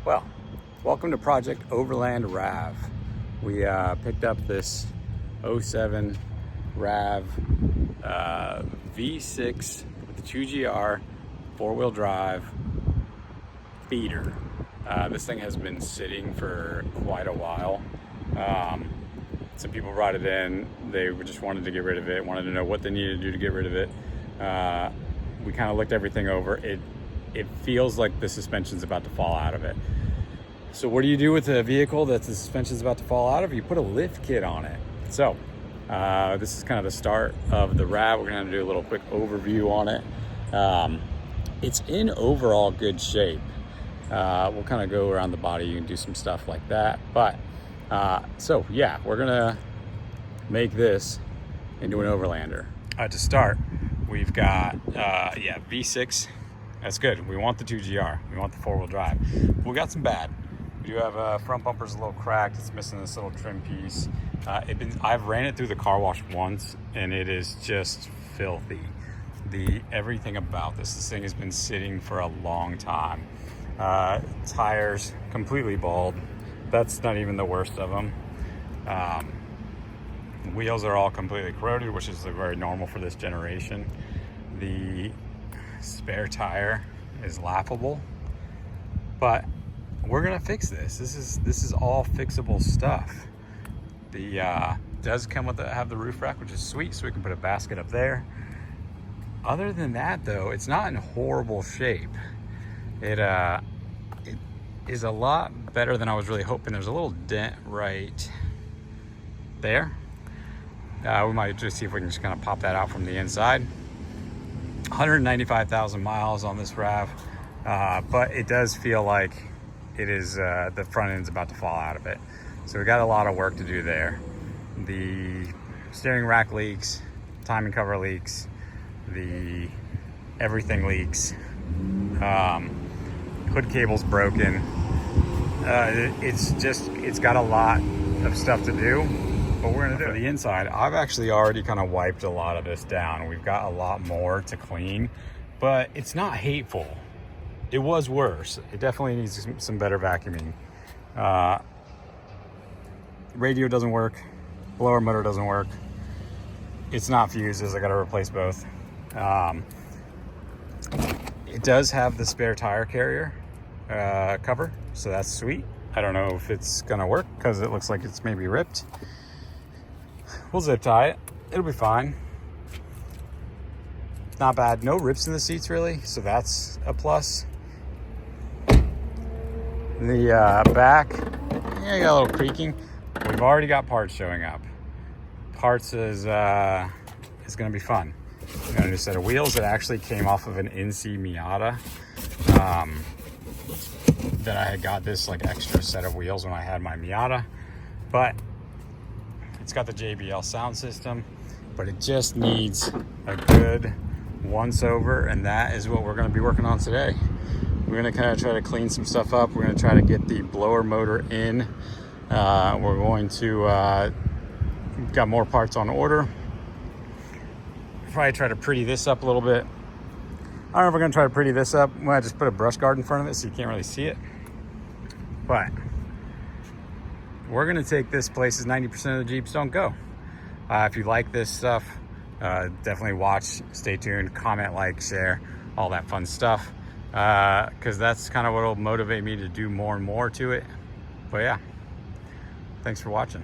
Well, welcome to Project Overland Rav. We picked up this 07 Rav V6 with the 2GR 4-wheel drive feeder. This thing has been sitting for quite a while. Some people brought it in. They just wanted to get rid of it, wanted to know what they needed to do to get rid of it. We kind of looked everything over. It feels like the suspension's about to fall out of it. So what do you do with a vehicle that the suspension's about to fall out of? You put a lift kit on it. So this is kind of the start of the Rav. We're gonna do a little quick overview on it. It's in overall good shape. We'll kind of go around the body and do some stuff like that. But so yeah, we're gonna make this into an Overlander. To start, we've got V6. That's good. We want the 2GR. We want the 4-wheel drive. We got some bad. We do have front bumper's a little cracked. It's missing this little trim piece. I've ran it through the car wash once, and it is just filthy. Everything about this thing has been sitting for a long time. Tires completely bald. That's not even the worst of them. Wheels are all completely corroded, which is very normal for this generation. The spare tire is laughable, but we're gonna fix this. This is all fixable stuff. The does come with have the roof rack, which is sweet, so we can put a basket up there. Other than that, though, it's not in horrible shape. It is a lot better than I was really hoping. There's a little dent right there. We might just see if we can just kind of pop that out from the inside. 195,000 miles on this Rav, but it does feel like it is the front end's about to fall out of it. So we got a lot of work to do there. The steering rack leaks, timing cover leaks, everything leaks. Hood cable's broken. It's got a lot of stuff to do, but we're gonna do it. For the inside, I've actually already kind of wiped a lot of this down. We've got a lot more to clean, but it's not hateful. It was worse. It definitely needs some better vacuuming. Radio doesn't work. Blower motor doesn't work. It's not fuses. I got to replace both. It does have the spare tire carrier cover, so that's sweet. I don't know if it's gonna work because it looks like it's maybe ripped. We'll zip tie it. It'll be fine. Not bad. No rips in the seats really, so that's a plus. The back, yeah, you got a little creaking. We've already got parts showing up. Parts is gonna be fun. We got a new set of wheels that actually came off of an NC Miata. That I had got this like extra set of wheels when I had my Miata, but it's got the JBL sound system, but it just needs a good once over, and that is what we're going to be working on today. We're going to kind of try to clean some stuff up. We're going to try to get the blower motor in. We're going to got more parts on order. Probably try to pretty this up a little bit. I don't know if we're going to try to pretty this up. We might just put a brush guard in front of it so you can't really see it. But we're going to take this places 90% of the Jeeps don't go. If you like this stuff, definitely watch, stay tuned, comment, like, share, all that fun stuff. Because that's kind of what will motivate me to do more and more to it. But yeah, thanks for watching.